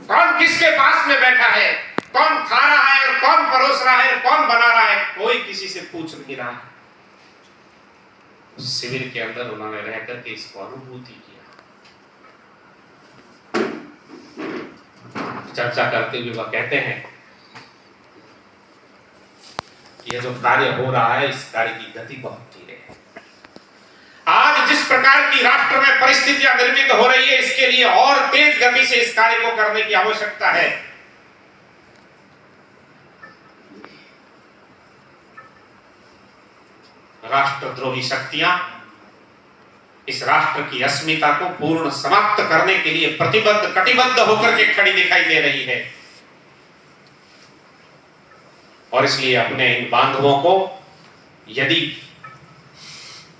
कौन किसके पास में बैठा है, कौन खा रहा है और कौन परोस रहा है, कौन बना रहा है, कोई किसी से पूछ नहीं रहा है। उस शिविर के अंदर उन्होंने रह करके इसको अनुभूति किया। चर्चा करते हुए वह कहते हैं कि यह जो कार्य हो रहा है, इस कार्य की गति बहुत धीरे है। आज जिस प्रकार की राष्ट्र में परिस्थितियां निर्मित हो रही है, इसके लिए और तेज गति से इस कार्य को करने की आवश्यकता है। राष्ट्रद्रोही शक्तियां इस राष्ट्र की अस्मिता को पूर्ण समाप्त करने के लिए प्रतिबद्ध कटिबद्ध होकर के खड़ी दिखाई दे रही है। और इसलिए अपने इन बांधवों को यदि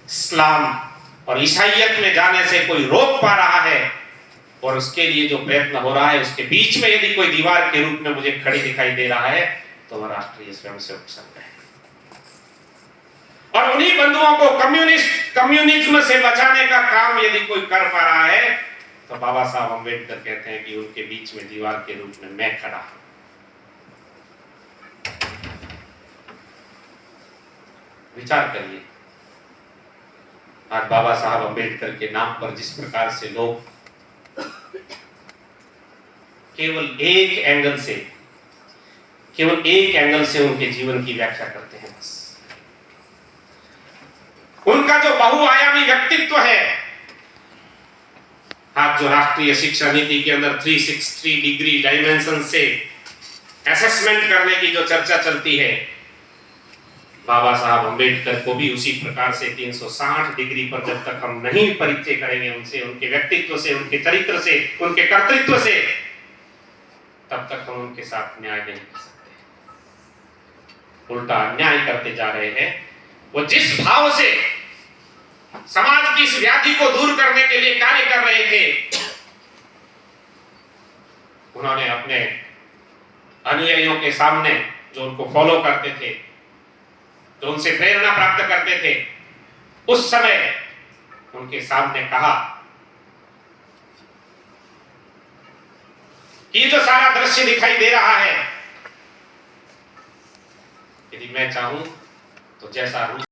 इस्लाम और ईसाईयत में जाने से कोई रोक पा रहा है और उसके लिए जो प्रयत्न हो रहा है, उसके बीच में यदि कोई दीवार के रूप में मुझे खड़ी दिखाई दे रहा है, तो वह राष्ट्रीय स्वयंसेवक संघ है। और उन्हीं बंधुओं को कम्युनिज्म से बचाने का काम यदि कोई कर पा रहा है, तो बाबा साहब अम्बेडकर कहते हैं कि उनके बीच में दीवार के रूप में मैं खड़ा हूं। विचार करिए, आज बाबा साहब अम्बेडकर के नाम पर जिस प्रकार से लोग केवल एक एंगल से उनके जीवन की व्याख्या करते हैं। बस उनका जो बहुआयामी व्यक्तित्व है, आज जो राष्ट्रीय शिक्षा नीति के अंदर 360 डिग्री डायमेंशन से असेसमेंट करने की जो चर्चा चलती है, बाबा साहब अम्बेडकर को भी उसी प्रकार से 360 डिग्री पर जब तक हम नहीं परिचय करेंगे उनसे, उनके व्यक्तित्व से, उनके चरित्र से, उनके कर्तृत्व से, तब तक हम उनके साथ न्याय नहीं कर सकते। उल्टा अन्याय करते जा रहे हैं। वो जिस भाव से समाज की इस व्याधि को दूर करने के लिए कार्य कर रहे थे, उन्होंने अपने अनुयायियों के सामने, जो उनको फॉलो करते थे, जो उनसे प्रेरणा प्राप्त करते थे, उस समय उनके सामने कहा कि ये जो सारा दृश्य दिखाई दे रहा है, यदि मैं चाहूं तो जैसा